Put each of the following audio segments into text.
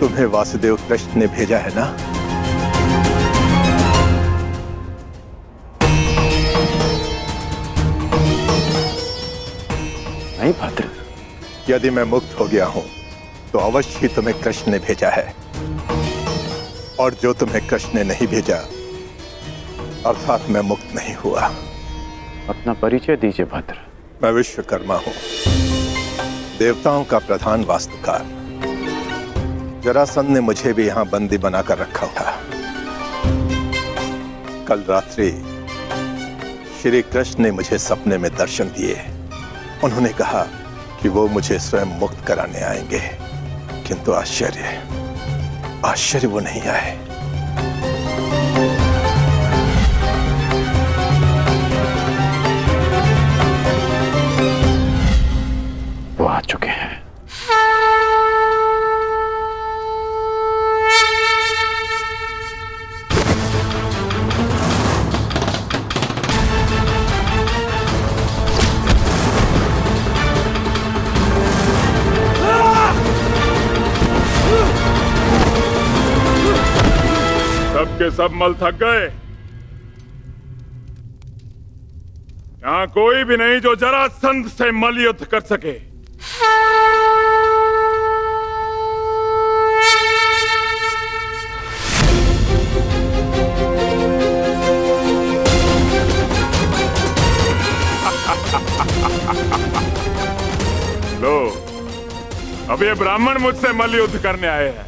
तुम्हें वासुदेव कृष्ण ने भेजा है ना? नहीं भद्र, यदि मैं मुक्त हो गया हूं तो अवश्य ही तुम्हें कृष्ण ने भेजा है, और जो तुम्हें कृष्ण ने नहीं भेजा अर्थात मैं मुक्त नहीं हुआ। अपना परिचय दीजिए भद्र। मैं विश्वकर्मा हूं, देवताओं का प्रधान वास्तुकार। जरासंध ने मुझे भी यहां बंदी बनाकर रखा था। कल रात्रि श्री कृष्ण ने मुझे सपने में दर्शन दिए। उन्होंने कहा कि वो मुझे स्वयं मुक्त कराने आएंगे, किंतु आश्चर्य वो नहीं आए। वो आ चुके हैं। सबके सब मल थक गए। यहां कोई भी नहीं जो जरासंध से मल युद्ध कर सके। लो, अब ये ब्राह्मण मुझसे मल युद्ध करने आए हैं।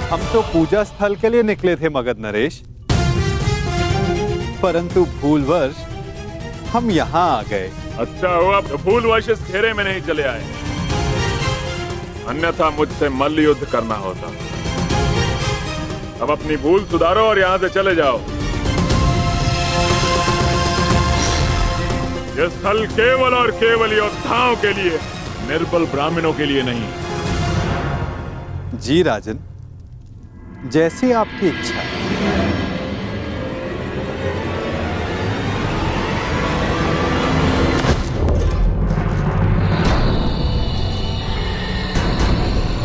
हम तो पूजा स्थल के लिए निकले थे मगध नरेश, परंतु भूलवश हम यहाँ आ गए। अच्छा हुआ भूलवश इस घेरे में नहीं चले आए, अन्यथा मुझसे मल्ल युद्ध करना होता। अब अपनी भूल सुधारो और यहाँ से चले जाओ। यह स्थल केवल और केवल योद्धाओं के लिए, निर्बल ब्राह्मणों के लिए नहीं। जी राजन, जैसी आपकी इच्छा।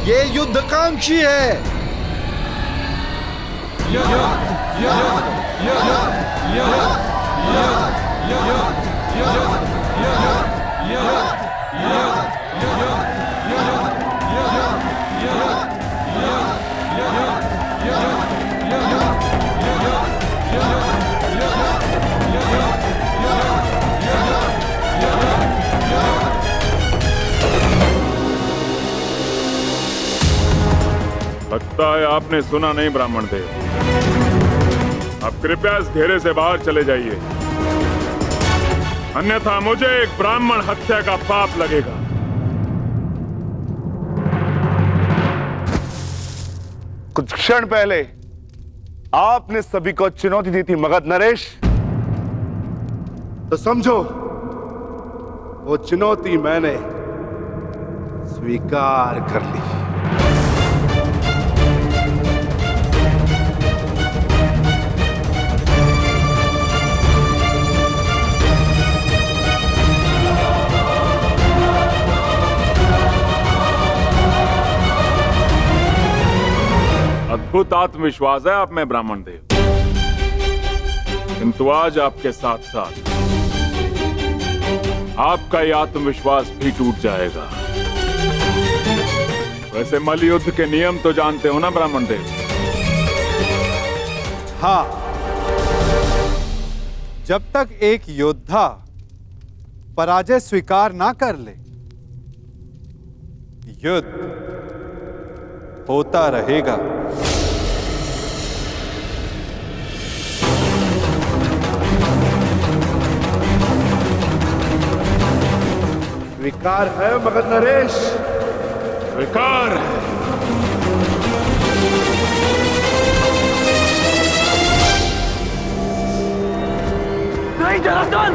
ये युद्धकांक्षी है। लगता है आपने सुना नहीं ब्राह्मण देव। अब कृपया इस घेरे से बाहर चले जाइए, अन्यथा मुझे एक ब्राह्मण हत्या का पाप लगेगा। कुछ क्षण पहले आपने सभी को चुनौती दी थी मगध नरेश, तो समझो वो चुनौती मैंने स्वीकार कर ली। अद्भुत आत्मविश्वास है आप में ब्राह्मण देव, किंतु आज आपके साथ साथ आपका ये आत्मविश्वास भी टूट जाएगा। वैसे मल्ल युद्ध के नियम तो जानते हो ना ब्राह्मण देव? हाँ, जब तक एक योद्धा पराजय स्वीकार ना कर ले, युद्ध होता रहेगा। स्वीकार है मगध नरेश। स्वीकार है। नहीं जनार्दन,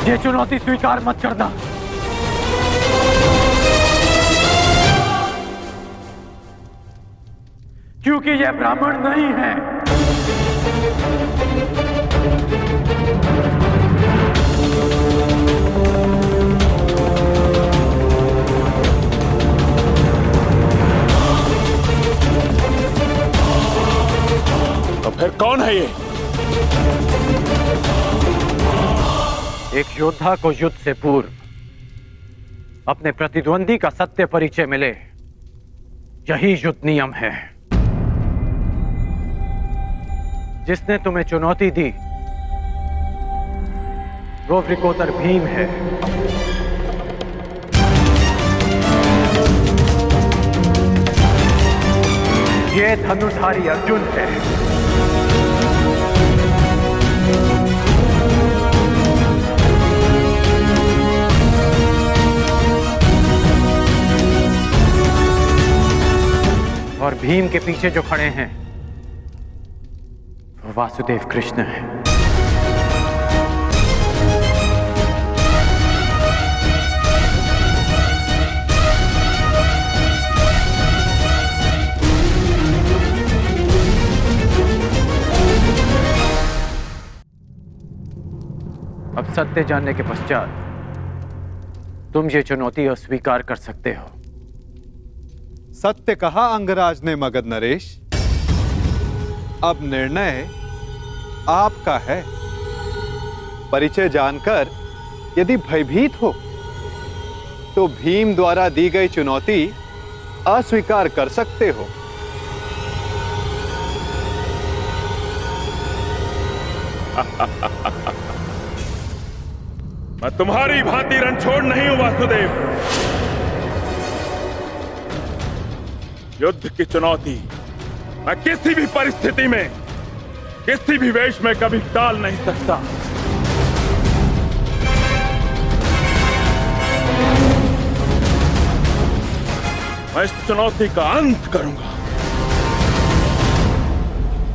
ये चुनौती स्वीकार मत करना। क्योंकि ये ब्राह्मण नहीं है। तो फिर कौन है ये? एक योद्धा को युद्ध से पूर्व अपने प्रतिद्वंदी का सत्य परिचय मिले, यही युद्ध नियम है। जिसने तुम्हें चुनौती दी वो वृकोदर भीम है। ये धनुर्धारी अर्जुन है। और भीम के पीछे जो खड़े हैं वो वासुदेव कृष्ण है। अब सत्य जानने के पश्चात तुम ये चुनौती अस्वीकार कर सकते हो। सत्य कहा अंगराज ने मगध नरेश। अब निर्णय आपका है। परिचय जानकर यदि भयभीत हो तो भीम द्वारा दी गई चुनौती अस्वीकार कर सकते हो। मैं तुम्हारी भांति रणछोड़ नहीं हूं वासुदेव। युद्ध की चुनौती मैं किसी भी परिस्थिति में, किसी भी वेश में कभी टाल नहीं सकता। मैं इस चुनौती का अंत करूंगा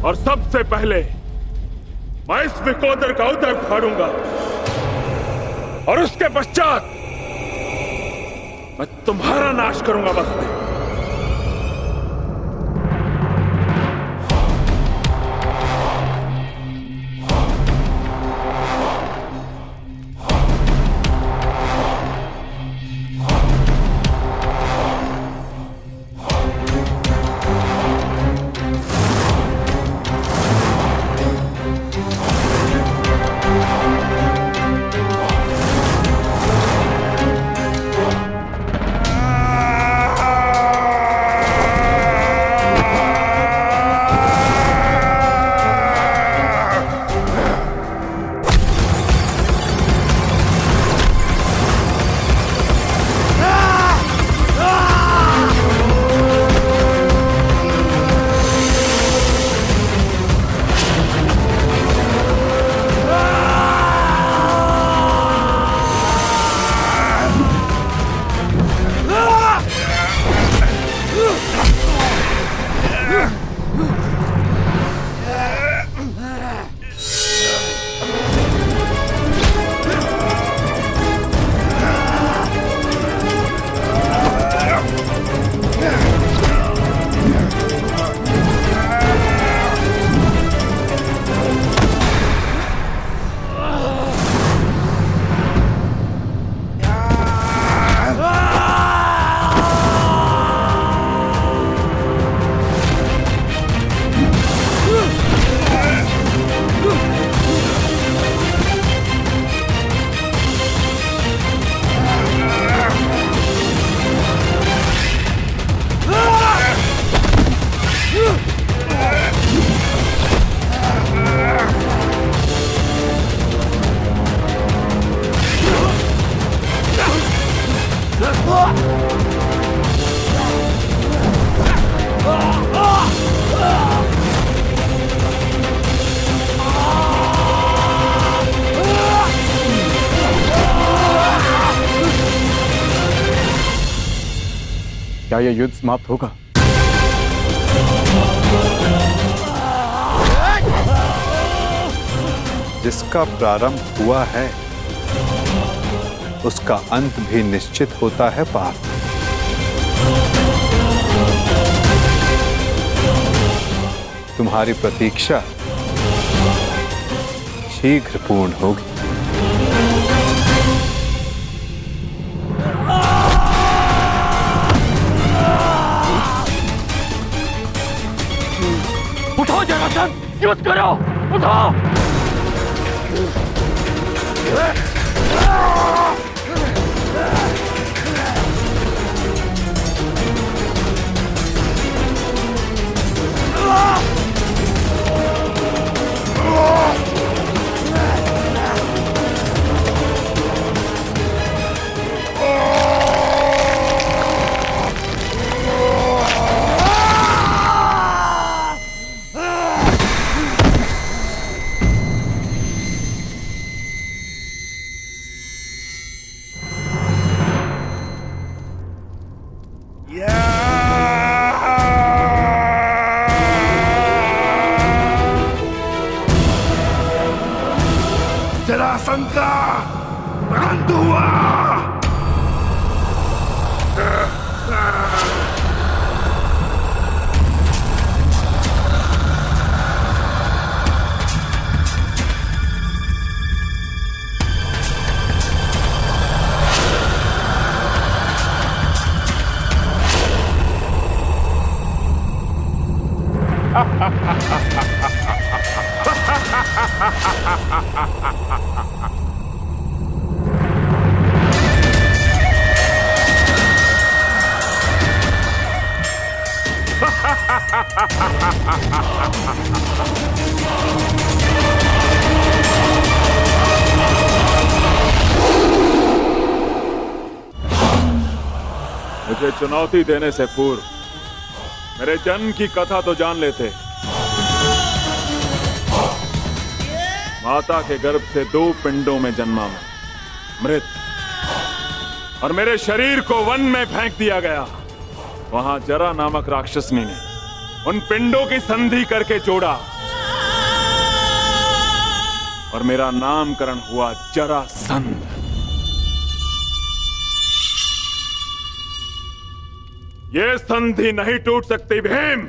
और सबसे पहले मैं इस विकोदर का उदर फाड़ूंगा और उसके पश्चात मैं तुम्हारा नाश करूंगा। बस क्या यह युद्ध समाप्त होगा? जिसका प्रारंभ हुआ है उसका अंत भी निश्चित होता है पार्थ। तुम्हारी प्रतीक्षा शीघ्र पूर्ण होगी। उठो जरासंध, युद्ध करो, उठो। जरासंध का अंत हुआ। मुझे चुनौती देने से पूर्व मेरे जन्म की कथा तो जान लेते। माता के गर्भ से 2 पिंडों में जन्मा मैं, मृत, और मेरे शरीर को वन में फेंक दिया गया। वहां जरा नामक राक्षसनी ने उन पिंडों की संधि करके जोड़ा और मेरा नामकरण हुआ जरासंध। ये संधि नहीं टूट सकती भीम।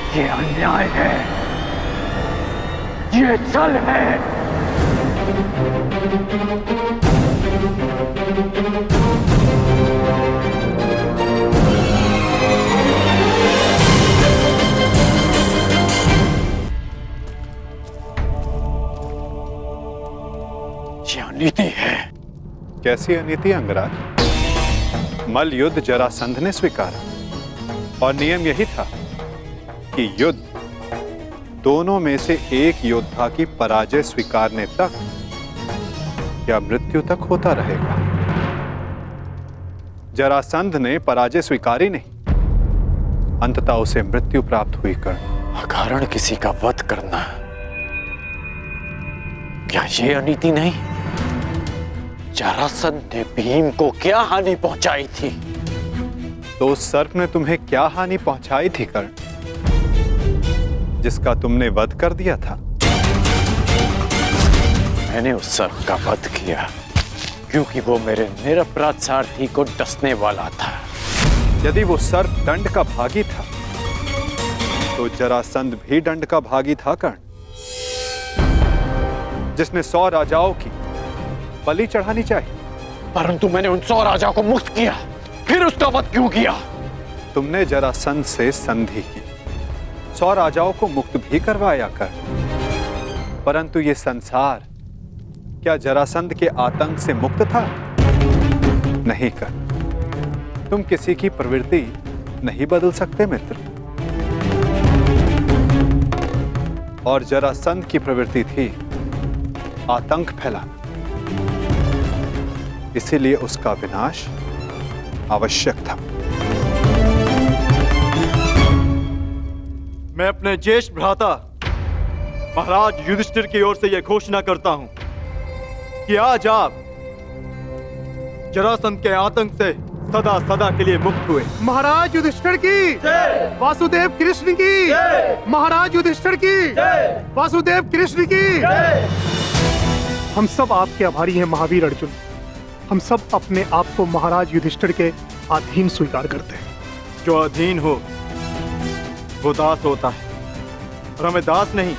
ये अन्याय है, ये छल है। ये अनीति है। कैसी अनीति अंगराज? मल्ल युद्ध जरासंध ने स्वीकारा और नियम यही था कि युद्ध दोनों में से एक योद्धा की पराजय स्वीकारने तक या मृत्यु तक होता रहेगा। जरासंध ने पराजय स्वीकारी नहीं, अंततः उसे मृत्यु प्राप्त हुई कर्ण। अकारण किसी का वध करना, क्या ये अनीति नहीं? जरासंध ने भीम को क्या हानि पहुंचाई थी? तो उस सर्प ने तुम्हें क्या हानि पहुंचाई थी कर्ण, जिसका तुमने वध कर दिया था? मैंने उस सर्प का वध किया क्योंकि वो मेरे निरपराध सारथी को डसने वाला था। यदि वो सर्प दंड का भागी था तो जरासंध भी दंड का भागी था कर्ण, जिसने 100 राजाओं की बलि चढ़ानी चाहिए। परंतु मैंने उन 100 राजाओं को मुक्त किया, फिर उसका वध क्यों किया? तुमने जरासंध से संधि की, 100 राजाओं को मुक्त भी करवाया कर, परंतु ये संसार क्या जरासंध के आतंक से मुक्त था? नहीं कर। तुम किसी की प्रवृत्ति नहीं बदल सकते मित्र, और जरासंध की प्रवृत्ति थी आतंक फैलाना, इसीलिए उसका विनाश आवश्यक था। मैं अपने ज्येष्ठ भ्राता महाराज युधिष्ठिर की ओर से यह घोषणा करता हूं कि आज आप जरासंध के आतंक से सदा सदा के लिए मुक्त हुए। महाराज युधिष्ठिर की वासुदेव कृष्ण की, महाराज युधिष्ठिर की वासुदेव कृष्ण की। हम सब आपके आभारी हैं महावीर अर्जुन। हम सब अपने आप को महाराज युधिष्ठिर के अधीन स्वीकार करते हैं। जो अधीन हो वो दास होता है, और हमें दास नहीं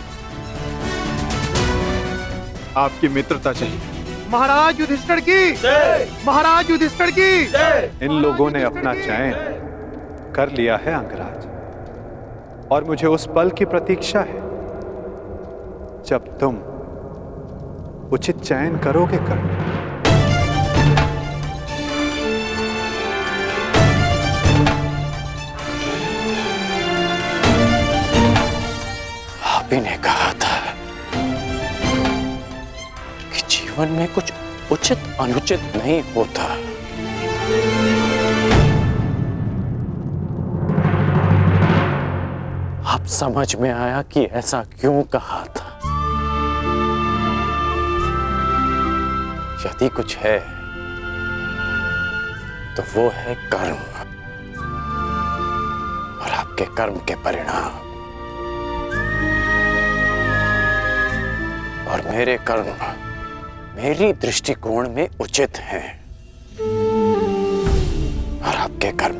आपकी मित्रता चाहिए। महाराज युधिष्ठिर की, महाराज युधिष्ठिर की। इन लोगों ने अपना चयन कर लिया है अंगराज, और मुझे उस पल की प्रतीक्षा है जब तुम उचित चयन करोगे कर्ण। आप ही ने कहा था कि जीवन में कुछ उचित अनुचित नहीं होता। अब समझ में आया कि ऐसा क्यों कहा था। यदि कुछ है तो वो है कर्म, और आपके कर्म के परिणाम, और मेरे कर्म मेरी दृष्टिकोण में उचित हैं, और आपके कर्म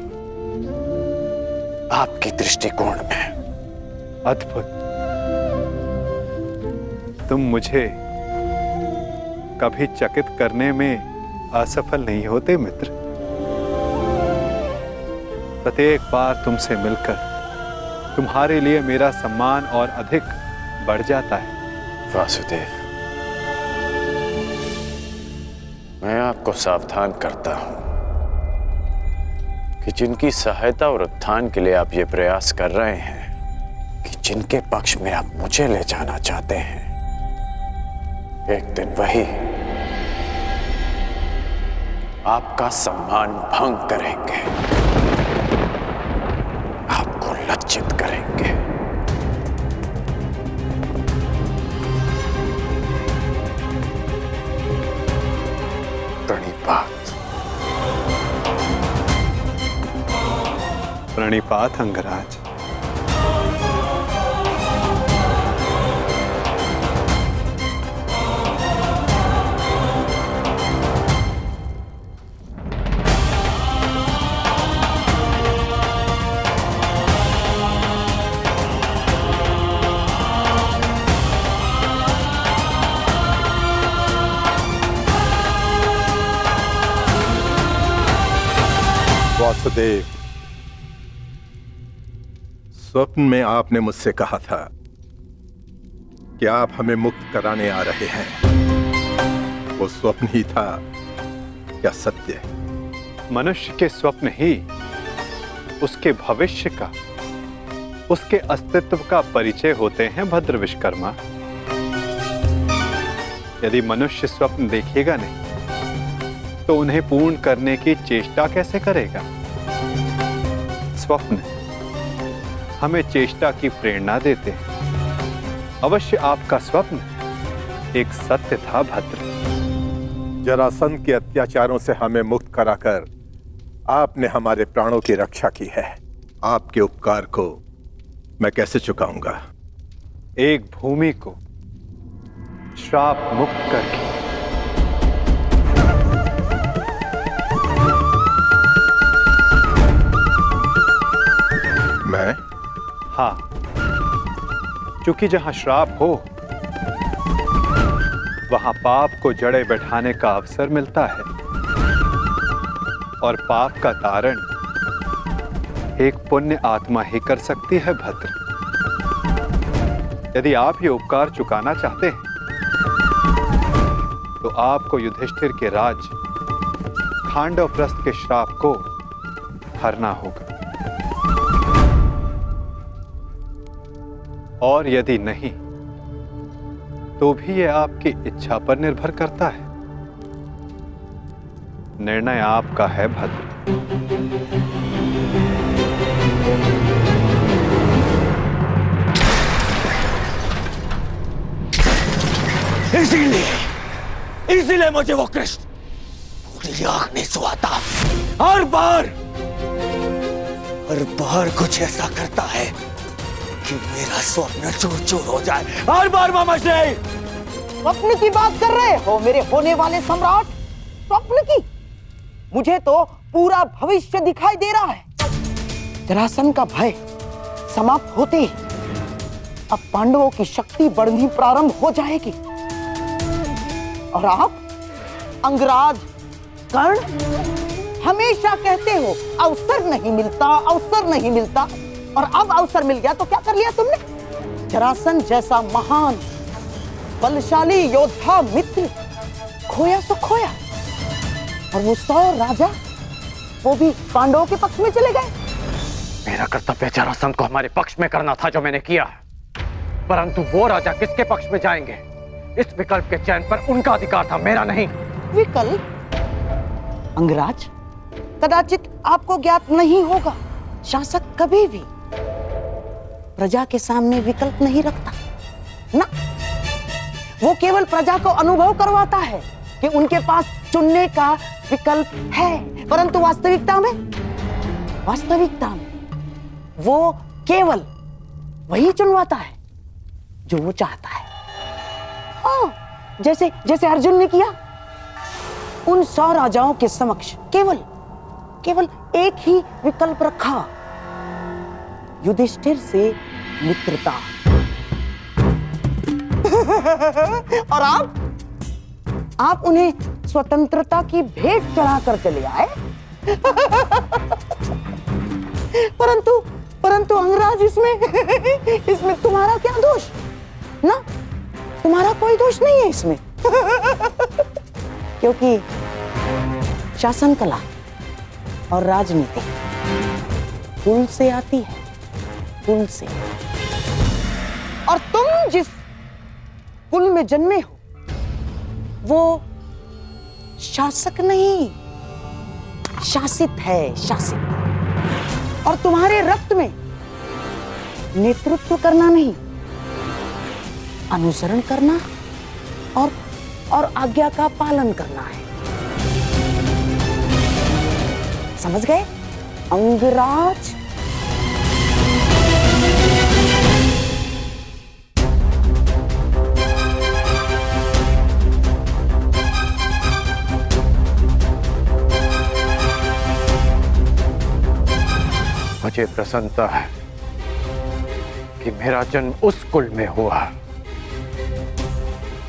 आपकी दृष्टिकोण में। अद्भुत। तुम मुझे कभी चकित करने में असफल नहीं होते मित्र। प्रत्येक बार तुमसे मिलकर तुम्हारे लिए मेरा सम्मान और अधिक बढ़ जाता है। वासुदेव, मैं आपको सावधान करता हूं कि जिनकी सहायता और उत्थान के लिए आप ये प्रयास कर रहे हैं, कि जिनके पक्ष में आप मुझे ले जाना चाहते हैं, एक दिन वही आपका सम्मान भंग करेंगे, आपको लज्जित करेंगे। प्रणिपात। प्रणिपात अंगराज। वासुदेव, स्वप्न में आपने मुझसे कहा था कि आप हमें मुक्त कराने आ रहे हैं। वो स्वप्न ही था या सत्य? मनुष्य के स्वप्न ही उसके भविष्य का, उसके अस्तित्व का परिचय होते हैं भद्र विश्वकर्मा। यदि मनुष्य स्वप्न देखेगा नहीं तो उन्हें पूर्ण करने की चेष्टा कैसे करेगा? स्वप्न हमें चेष्टा की प्रेरणा देते हैं। अवश्य आपका स्वप्न एक सत्य था भद्र। जरासंध के अत्याचारों से हमें मुक्त कराकर आपने हमारे प्राणों की रक्षा की है। आपके उपकार को मैं कैसे चुकाऊंगा? एक भूमि को श्राप मुक्त करके। मैं? हाँ, क्योंकि जहां श्राप हो वहां पाप को जड़े बैठाने का अवसर मिलता है, और पाप का तारण एक पुण्य आत्मा ही कर सकती है भद्र। यदि आप ये उपकार चुकाना चाहते हैं तो आपको युधिष्ठिर के राज खांडवप्रस्थ के श्राप को हरना होगा, और यदि नहीं तो भी यह आपकी इच्छा पर निर्भर करता है। निर्णय आपका है भद्र। इसीलिए मुझे वो कृष्ण पूरी आंख नहीं सुहाता। हर बार कुछ ऐसा करता है कि मेरा स्वप्न चूर चूर हो जाए। हर बार मामा श्री। स्वप्न की बात कर रहे हो मेरे होने वाले सम्राट? स्वप्न की? मुझे तो पूरा भविष्य दिखाई दे रहा है। जरासंध का भय समाप्त होते ही अब पांडवों की शक्ति बढ़नी प्रारंभ हो जाएगी, और आप अंगराज कर्ण हमेशा कहते हो अवसर नहीं मिलता, अवसर नहीं मिलता, और अब अवसर मिल गया तो क्या कर लिया तुमने? जरासंध जैसा महान बलशाली योद्धा मित्र खोया सो खोया, और वो 100 राजा वो भी पांडवों के पक्ष में चले गए। मेरा कर्तव्य जरासंध को हमारे पक्ष में करना था, जो मैंने किया, परंतु वो राजा किसके पक्ष में जाएंगे, इस विकल्प के चयन पर उनका अधिकार था, मेरा नहीं। विकल्प? अंगराज, कदाचित आपको ज्ञात नहीं होगा, शासक कभी भी प्रजा के सामने विकल्प नहीं रखता ना। वो केवल प्रजा को अनुभव करवाता है कि उनके पास चुनने का विकल्प है, परंतु वास्तविकता में वो केवल वही चुनवाता है जो वो चाहता है। जैसे अर्जुन ने किया, उन 100 राजाओं के समक्ष केवल एक ही विकल्प रखा, युधिष्ठिर से मित्रता। और आप उन्हें स्वतंत्रता की भेंट चढ़ाकर चले आए। परंतु अंगराज, इसमें तुम्हारा क्या दोष? ना, तुम्हारा कोई दोष नहीं है इसमें। क्योंकि शासन कला और राजनीति कुल से आती है, कुल से। और तुम जिस कुल में जन्मे हो वो शासक नहीं, शासित है, शासित। और तुम्हारे रक्त में नेतृत्व करना नहीं, अनुसरण करना और आज्ञा का पालन करना है। समझ गए अंगराज? मुझे प्रसन्नता है कि मेरा जन्म उस कुल में हुआ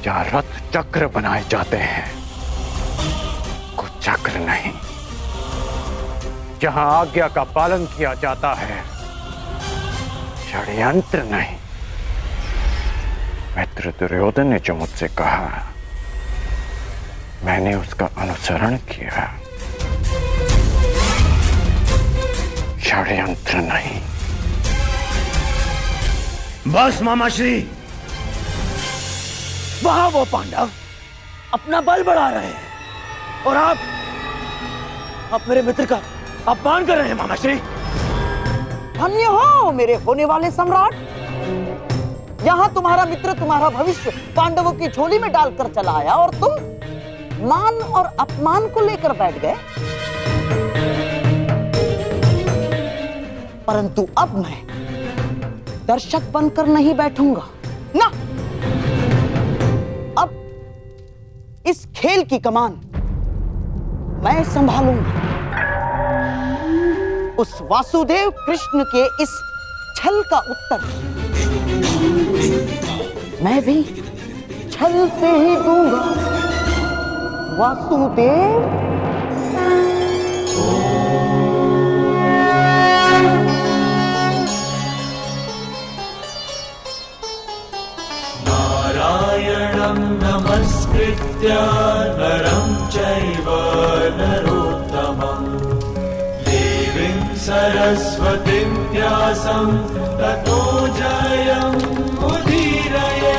जहां रथ चक्र बनाए जाते हैं, कुचक्र नहीं। जहां आज्ञा का पालन किया जाता है, षड्यंत्र नहीं। मित्र दुर्योधन ने जो मुझसे कहा, मैंने उसका अनुसरण किया। षड्यंत्र नहीं। बस मामाश्री, वहां वो पांडव अपना बल बढ़ा रहे हैं और आप मेरे मित्र का अपमान कर रहे हैं मामाश्री। धन्य हो मेरे होने वाले सम्राट। यहाँ तुम्हारा मित्र तुम्हारा भविष्य पांडवों की झोली में डालकर चला आया और तुम मान और अपमान को लेकर बैठ गए। परंतु अब मैं दर्शक बनकर नहीं बैठूंगा ना। अब इस खेल की कमान मैं संभालूंगा। उस वासुदेव कृष्ण के इस छल का उत्तर मैं भी छल से ही दूंगा। वासुदेव नारायणं नमस्कृत्य नरं चैव नरोत्तमं देवीं सरस्वतीं व्यासं ततो जयं मुदीरये।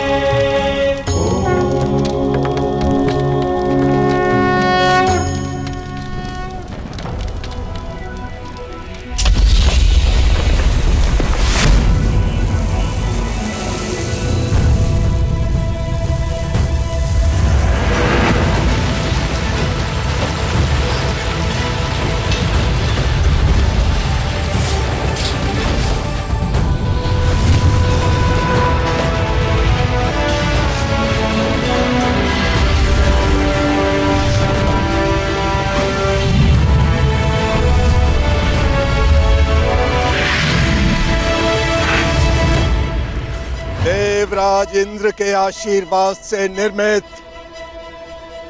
देवराज इंद्र के आशीर्वाद से निर्मित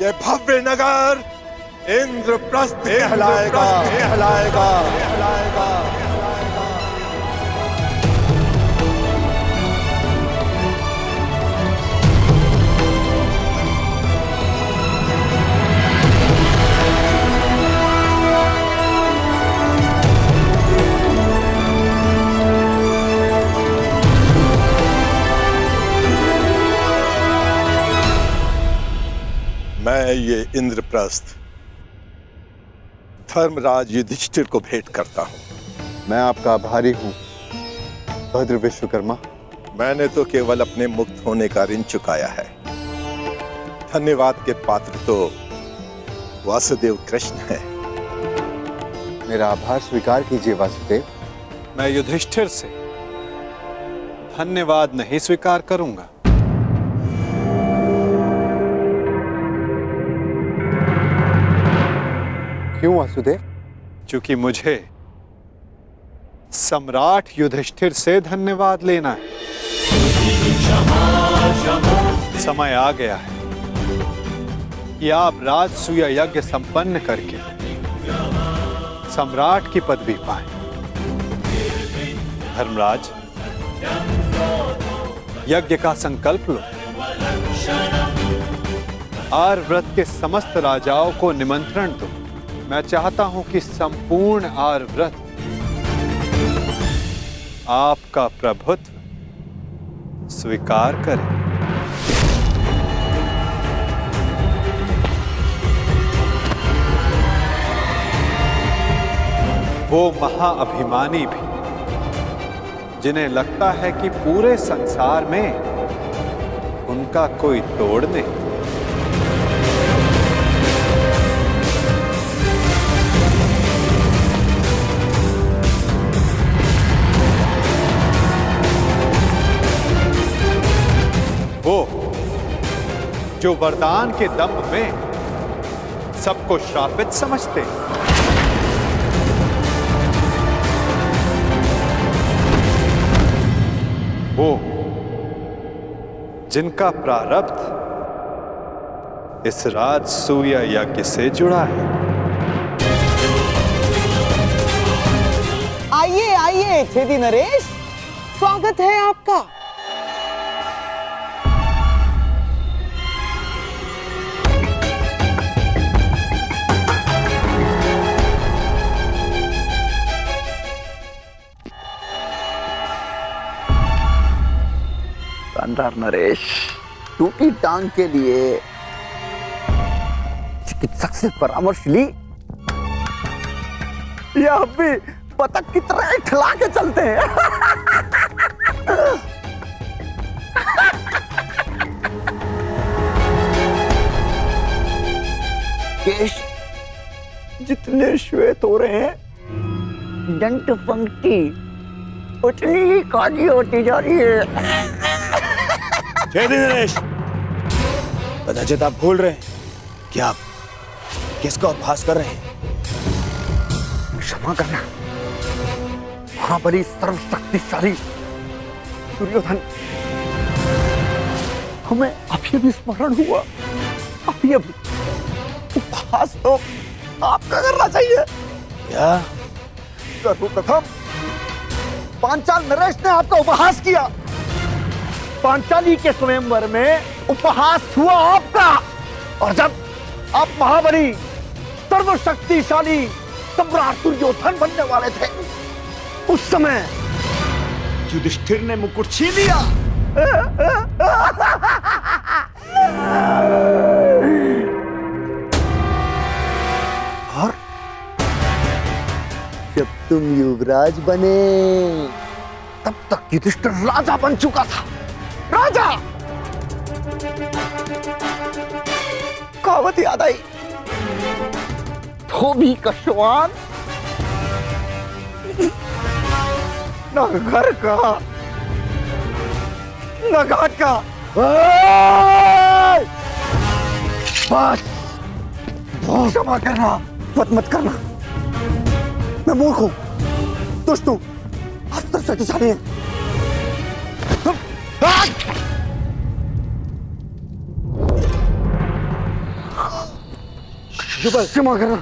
ये भव्य नगर इंद्रप्रस्थ कहलाएगा। मैं ये इंद्रप्रस्थ धर्मराज युधिष्ठिर को भेंट करता हूं। मैं आपका आभारी हूं भद्र विश्वकर्मा। मैंने तो केवल अपने मुक्त होने का ऋण चुकाया है। धन्यवाद के पात्र तो वासुदेव कृष्ण है। मेरा आभार स्वीकार कीजिए वासुदेव। मैं युधिष्ठिर से धन्यवाद नहीं स्वीकार करूंगा। क्यों वासुदेव? क्योंकि मुझे सम्राट युधिष्ठिर से धन्यवाद लेना है। समय आ गया है कि आप राजसूय यज्ञ संपन्न करके सम्राट की पदवी पाएं। धर्मराज, यज्ञ का संकल्प लो। आर्यव्रत के समस्त राजाओं को निमंत्रण दो। मैं चाहता हूं कि संपूर्ण आर्यव्रत आपका प्रभुत्व स्वीकार करे। वो महाअभिमानी भी जिन्हें लगता है कि पूरे संसार में उनका कोई तोड़ नहीं। वो जो वरदान के दंभ में सबको श्रापित समझते हैं। वो जिनका प्रारब्ध इस राजसूय यज्ञ से जुड़ा है। आइए छेदी नरेश, स्वागत है आपका। शानदार नरेश, टूटी टांग के लिए चिकित्सक से परामर्श ली या अब भी बतख की तरह ठिला के चलते हैं? केश जितने श्वेत हो रहे हैं, दंत पंक्ति उतनी ही काली होती जा रही है। छेदी नरेश, कदाचित आप भूल रहे हैं कि आप किसका उपहास कर रहे हैं। क्षमा करना महाबली सर्वशक्तिशाली दुर्योधन, हमें अभी भी स्मरण हुआ। अभी उपहास तो आपका करना चाहिए। क्या? सर्वप्रथम पांचाल नरेश ने आपका उपहास किया। पांचाली के स्वयंवर में उपहास हुआ आपका, और जब आप महाबली सर्वशक्तिशाली सम्राट दुर्योधन बनने वाले थे, उस समय युधिष्ठिर ने मुकुट छीन लिया। और जब तुम युवराज बने, तब तक युधिष्ठिर राजा बन चुका था। राजा! कहावत याद आई, धोबी का श्वान न घर का न घाट का। बस क्षमा करना, मत करना। मैं मूर्ख हूं, दुष्ट हूं, अस्त्र शक्तिशाली है। क्षमा करना।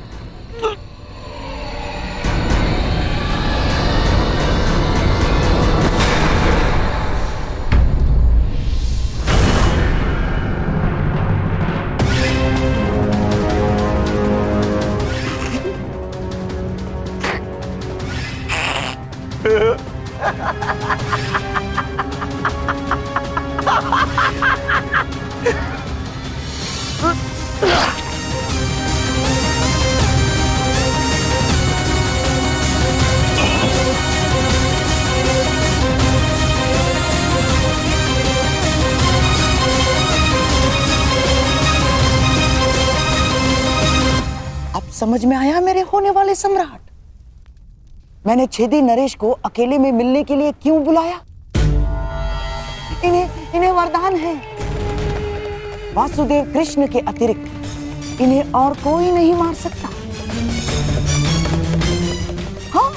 समझ में आया मेरे होने वाले सम्राट? मैंने छेदी नरेश को अकेले में मिलने के लिए क्यों बुलाया? इन्हें वरदान है, वासुदेव कृष्ण के अतिरिक्त इन्हें और कोई नहीं मार सकता। हाँ,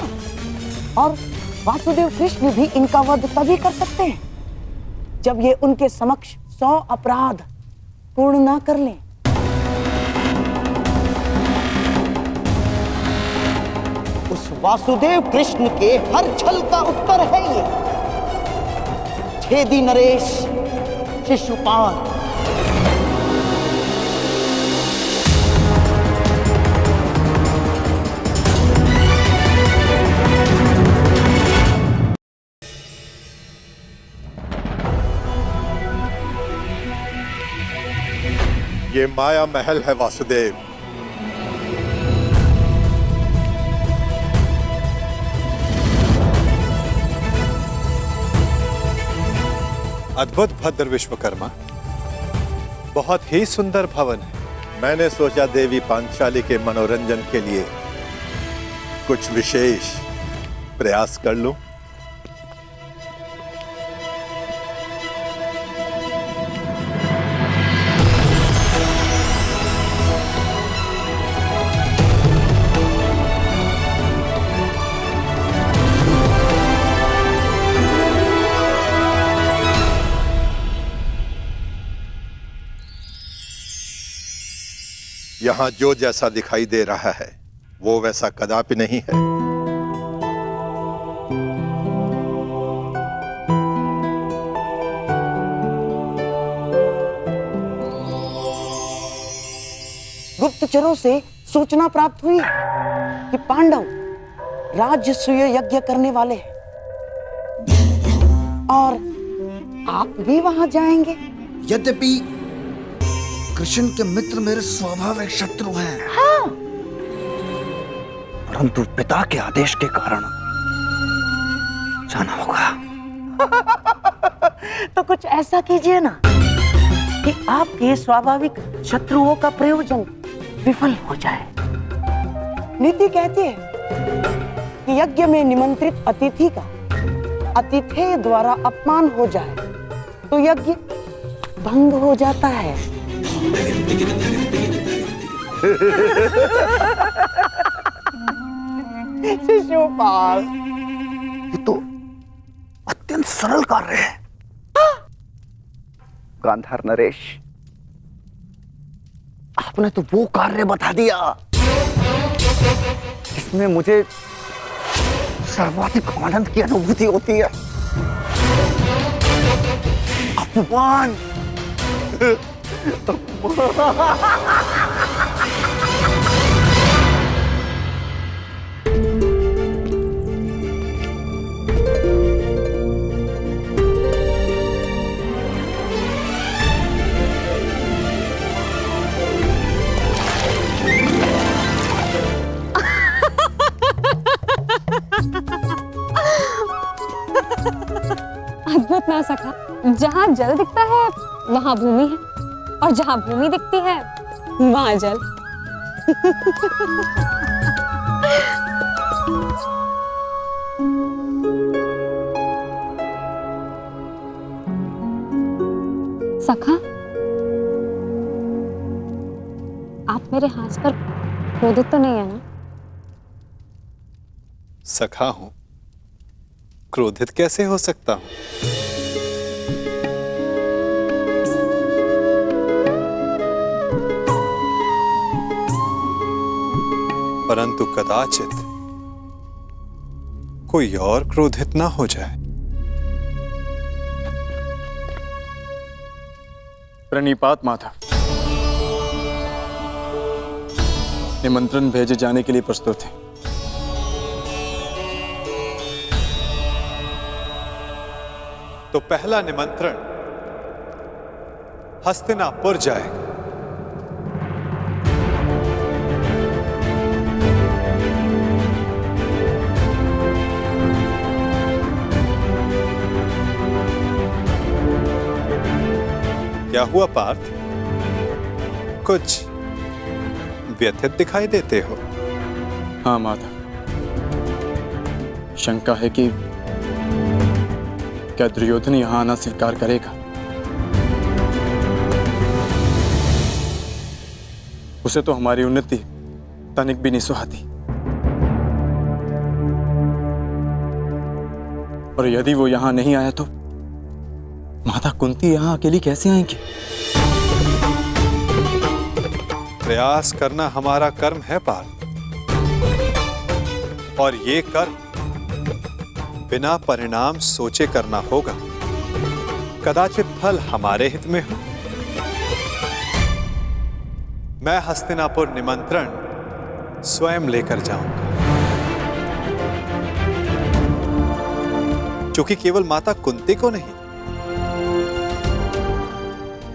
और वासुदेव कृष्ण भी इनका वध तभी कर सकते हैं जब ये उनके समक्ष 100 अपराध पूर्ण ना कर लें। उस वासुदेव कृष्ण के हर छल का उत्तर है ये छेदी नरेश शिशुपाल। ये माया महल है वासुदेव। अद्भुत भद्र विश्वकर्मा, बहुत ही सुंदर भवन है। मैंने सोचा देवी पांचाली के मनोरंजन के लिए कुछ विशेष प्रयास कर लूं। यहां जो जैसा दिखाई दे रहा है वो वैसा कदापि नहीं है। गुप्तचरों से सूचना प्राप्त हुई कि पांडव राजसूय यज्ञ करने वाले हैं और आप भी वहां जाएंगे। यद्यपि कृष्ण के मित्र मेरे स्वाभाविक शत्रु हैं, हाँ। परंतु पिता के आदेश के कारण जाना होगा। तो कुछ ऐसा कीजिए ना कि आपके स्वाभाविक शत्रुओं का प्रयोजन विफल हो जाए। नीति कहती है कि यज्ञ में निमंत्रित अतिथि का अतिथेय द्वारा अपमान हो जाए तो यज्ञ भंग हो जाता है। शिशुपाल, ये तो अत्यंत सरल कार्य है। गांधार नरेश, आपने तो वो कार्य बता दिया जिसमें मुझे सर्वाधिक आनंद की अनुभूति होती है। अपमान। अद्भुत ना सका, जहाँ जल दिखता है वहाँ भूमि है और जहाँ भूमि दिखती है वहाँ जल। सखा, आप मेरे हाथ पर क्रोधित तो नहीं है ना? सखा हूं, क्रोधित कैसे हो सकता हूं? परंतु कदाचित कोई और क्रोधित ना हो जाए। प्रणिपात माता, निमंत्रण भेजे जाने के लिए प्रस्तुत है। तो पहला निमंत्रण हस्तिनापुर जाएगा। क्या हुआ पार्थ, कुछ व्यथित दिखाई देते हो? हाँ माता, शंका है कि क्या दुर्योधन यहां आना स्वीकार करेगा? उसे तो हमारी उन्नति तनिक भी नहीं सुहाती, और यदि वो यहां नहीं आया तो माता कुंती यहां अकेली कैसे आएंगी? प्रयास करना हमारा कर्म है पार्थ, और ये कर्म बिना परिणाम सोचे करना होगा। कदाचित फल हमारे हित में हो। मैं हस्तिनापुर निमंत्रण स्वयं लेकर जाऊंगा, क्योंकि केवल माता कुंती को नहीं,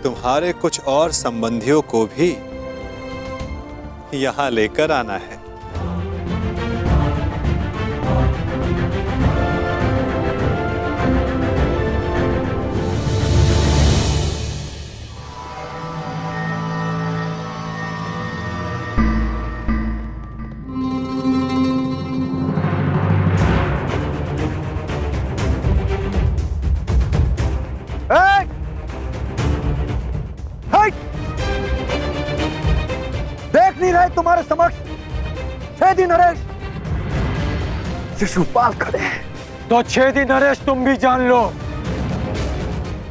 तुम्हारे कुछ और संबंधियों को भी यहां लेकर आना है। देख नहीं रहे तुम्हारे समक्ष छेदी नरेश शिशुपाल खड़े हैं। तो छेदी नरेश, तुम भी जान लो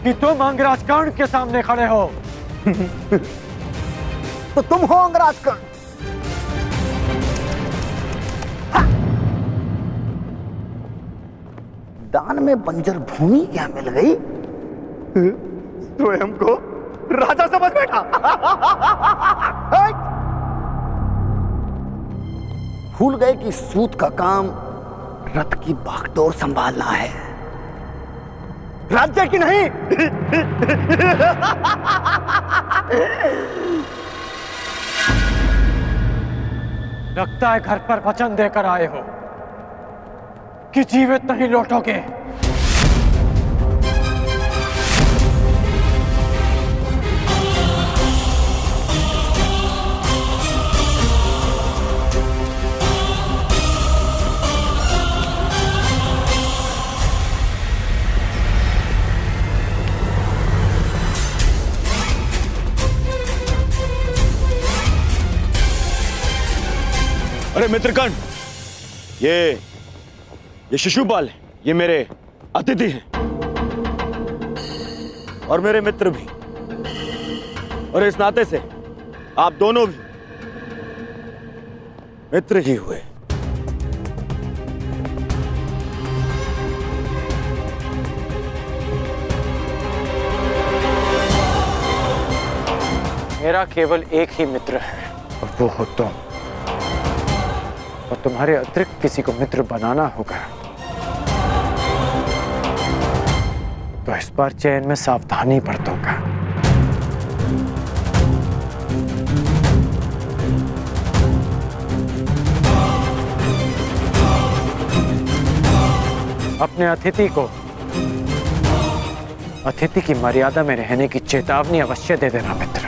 कि तुम अंगराज कर्ण के सामने खड़े हो। तो तुम हो अंगराज कर्ण। दान में बंजर भूमि क्या मिल गई? स्वयं को राजा समझ बैठा। भूल गए कि सूत का काम रथ की बागडोर संभालना है, राज्य की नहीं। लगता है घर पर वचन देकर आए हो कि जीवित नहीं लौटोगे। अरे मित्रगण, ये शिशुपाल है, ये मेरे अतिथि हैं और मेरे मित्र भी, और इस नाते से आप दोनों भी मित्र ही हुए। मेरा केवल एक ही मित्र है और वो हो तुम, और तुम्हारे अतिरिक्त किसी को मित्र बनाना होगा तो इस बार चयन में सावधानी बरतूंगा। अपने अतिथि की मर्यादा में रहने की चेतावनी अवश्य दे देना मित्र।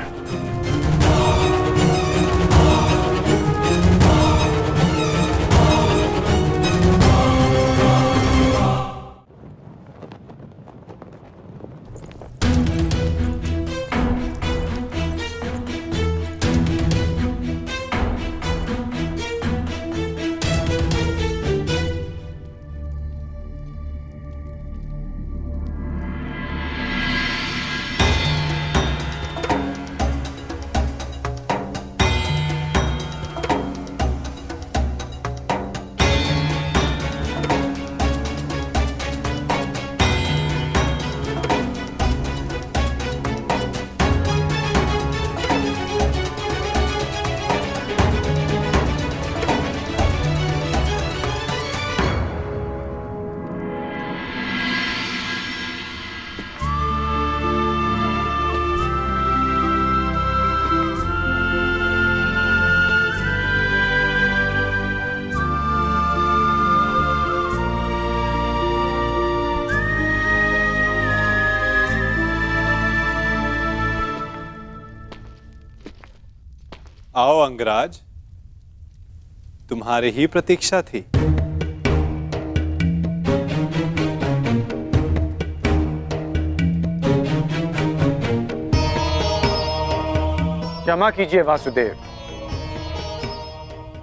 आओ अंगराज, तुम्हारी ही प्रतीक्षा थी। क्षमा कीजिए वासुदेव,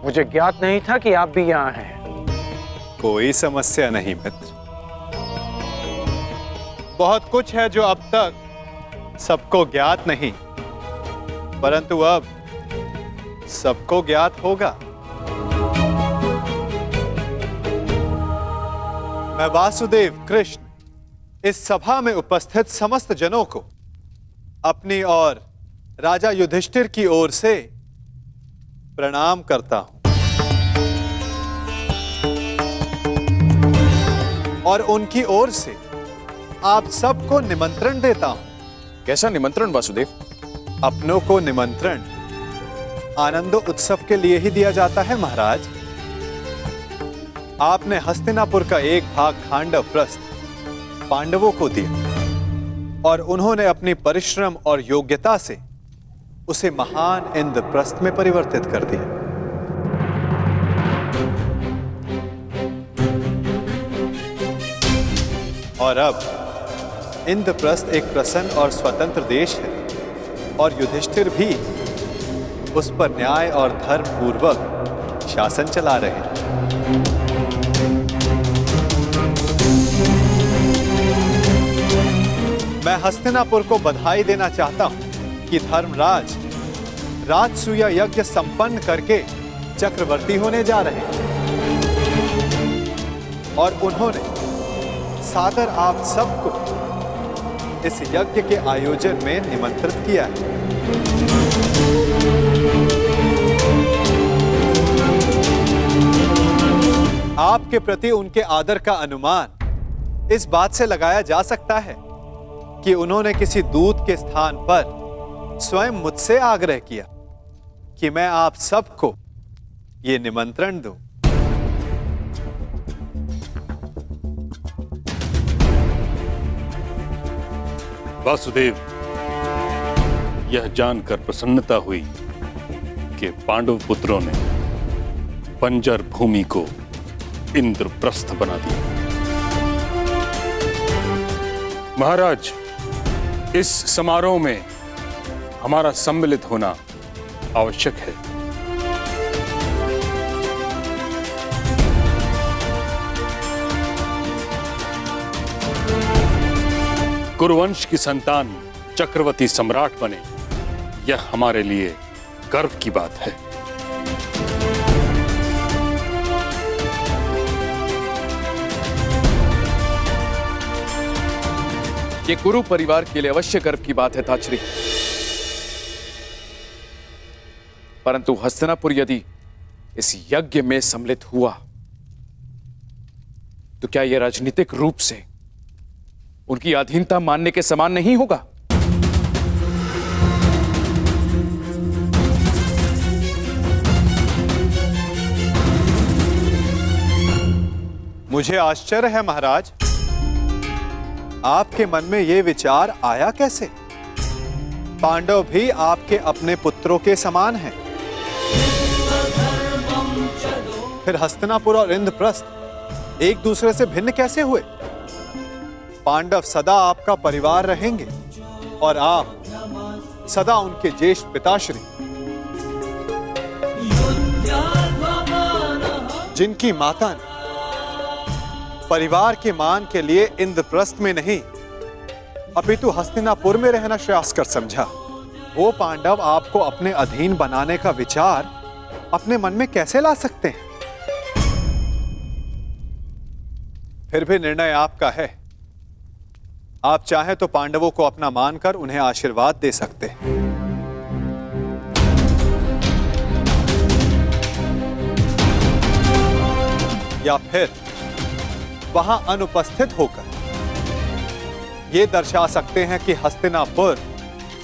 मुझे ज्ञात नहीं था कि आप भी यहाँ हैं। कोई समस्या नहीं मित्र, बहुत कुछ है जो अब तक सबको ज्ञात नहीं, परंतु अब सबको ज्ञात होगा। मैं वासुदेव कृष्ण इस सभा में उपस्थित समस्त जनों को अपनी और राजा युधिष्ठिर की ओर से प्रणाम करता हूं और उनकी ओर से आप सबको निमंत्रण देता हूं। कैसा निमंत्रण वासुदेव? अपनों को निमंत्रण आनंदो उत्सव के लिए ही दिया जाता है महाराज। आपने हस्तिनापुर का एक भाग खांडव प्रस्थ पांडवों को दिया और उन्होंने अपनी परिश्रम और योग्यता से उसे महान इंद्रप्रस्थ में परिवर्तित कर दिया। और अब इंद्रप्रस्थ एक प्रसन्न और स्वतंत्र देश है और युधिष्ठिर भी उस पर न्याय और धर्म पूर्वक शासन चला रहे हैं। मैं हस्तिनापुर को बधाई देना चाहता हूं कि धर्मराज राजसूया यज्ञ संपन्न करके चक्रवर्ती होने जा रहे हैं और उन्होंने सादर आप सबको इस यज्ञ के आयोजन में निमंत्रित किया है। आपके प्रति उनके आदर का अनुमान इस बात से लगाया जा सकता है कि उन्होंने किसी दूत के स्थान पर स्वयं मुझसे आग्रह किया कि मैं आप सबको ये निमंत्रण दूं। वासुदेव, यह जानकर प्रसन्नता हुई कि पांडव पुत्रों ने बंजर भूमि को इंद्रप्रस्थ बना दिया। महाराज, इस समारोह में हमारा सम्मिलित होना आवश्यक है। कुरुवंश की संतान चक्रवर्ती सम्राट बने, यह हमारे लिए गर्व की बात है। ये कुरु परिवार के लिए अवश्य गर्व की बात है ताचरी, परंतु हस्तिनापुर यदि इस यज्ञ में सम्मिलित हुआ तो क्या यह राजनीतिक रूप से उनकी अधीनता मानने के समान नहीं होगा? मुझे आश्चर्य है महाराज, आपके मन में यह विचार आया कैसे? पांडव भी आपके अपने पुत्रों के समान हैं। फिर हस्तिनापुर और इंद्रप्रस्थ एक दूसरे से भिन्न कैसे हुए? पांडव सदा आपका परिवार रहेंगे और आप सदा उनके ज्येष्ठ पिताश्री, जिनकी माता ने परिवार के मान के लिए इंद्रप्रस्थ में नहीं अपितु हस्तिनापुर में रहना श्रेयस्कर समझा, वो पांडव आपको अपने अधीन बनाने का विचार अपने मन में कैसे ला सकते हैं? फिर भी निर्णय आपका है। आप चाहें तो पांडवों को अपना मानकर उन्हें आशीर्वाद दे सकते हैं, या फिर वहां अनुपस्थित होकर यह दर्शा सकते हैं कि हस्तिनापुर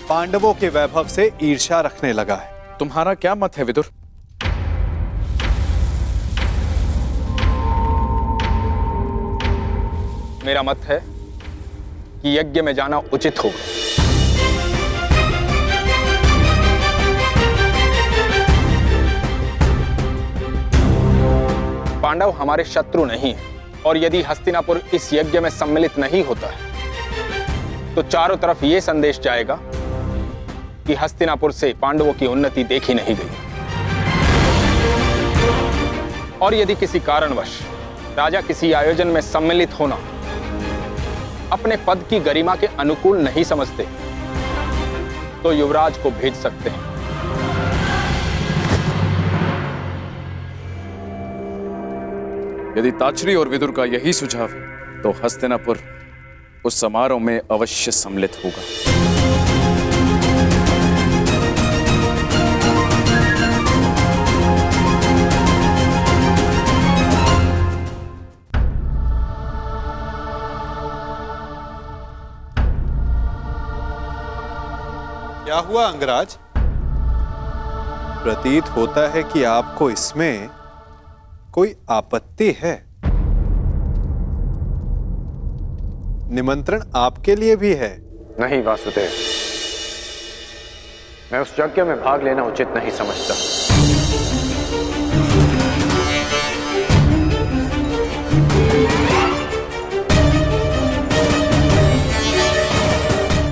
पांडवों के वैभव से ईर्ष्या रखने लगा है। तुम्हारा क्या मत है विदुर? मेरा मत है कि यज्ञ में जाना उचित होगा। पांडव हमारे शत्रु नहीं हैं, और यदि हस्तिनापुर इस यज्ञ में सम्मिलित नहीं होता है तो चारों तरफ यह संदेश जाएगा कि हस्तिनापुर से पांडवों की उन्नति देखी नहीं गई। और यदि किसी कारणवश राजा किसी आयोजन में सम्मिलित होना अपने पद की गरिमा के अनुकूल नहीं समझते तो युवराज को भेज सकते हैं। यदि ताचरी और विदुर का यही सुझाव है तो हस्तिनापुर उस समारोह में अवश्य सम्मिलित होगा। क्या हुआ अंगराज? प्रतीत होता है कि आपको इसमें कोई आपत्ति है। निमंत्रण आपके लिए भी है। नहीं वासुदेव, मैं उस यज्ञ में भाग लेना उचित नहीं समझता।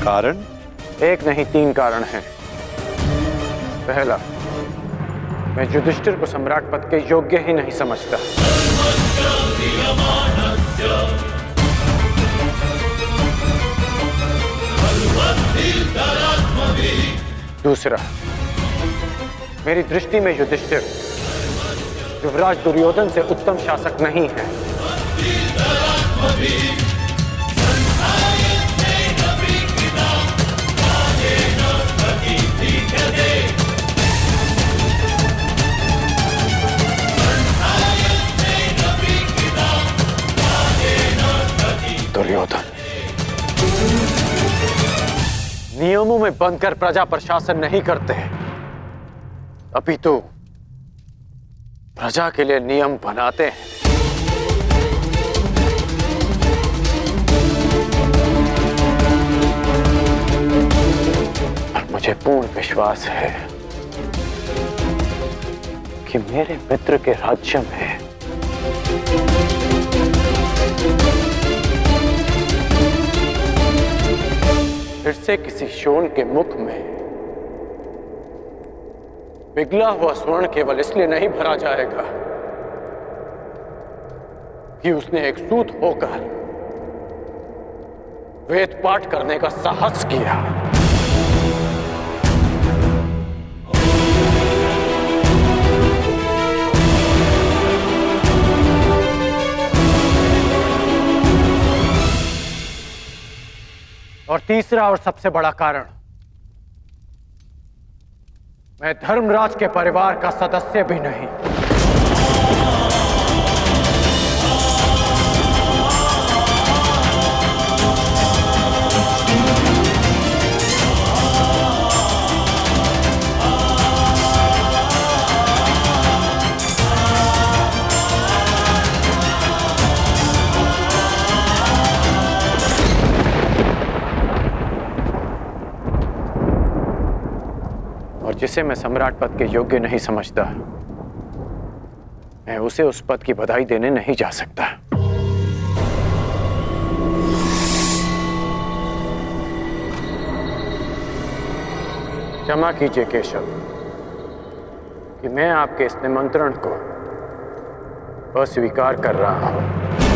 कारण? एक नहीं, 3 कारण हैं। पहला, मैं युधिष्ठिर को सम्राट पद के योग्य ही नहीं समझता। दूसरा, मेरी दृष्टि में युधिष्ठिर युवराज दुर्योधन से उत्तम शासक नहीं है। दुर्योधन। नियमों में बंधकर प्रजा पर शासन नहीं करते, अपितु प्रजा के लिए नियम बनाते हैं। और मुझे पूर्ण विश्वास है कि मेरे मित्र के राज्य में फिर से किसी शोण के मुख में पिघला हुआ स्वर्ण केवल इसलिए नहीं भरा जाएगा कि उसने एक सूत होकर वेद पाठ करने का साहस किया। और तीसरा और सबसे बड़ा कारण, मैं धर्मराज के परिवार का सदस्य भी नहीं। और जिसे मैं सम्राट पद के योग्य नहीं समझता, मैं उसे उस पद की बधाई देने नहीं जा सकता। क्षमा कीजिए केशव कि मैं आपके इस निमंत्रण को अस्वीकार कर रहा हूं।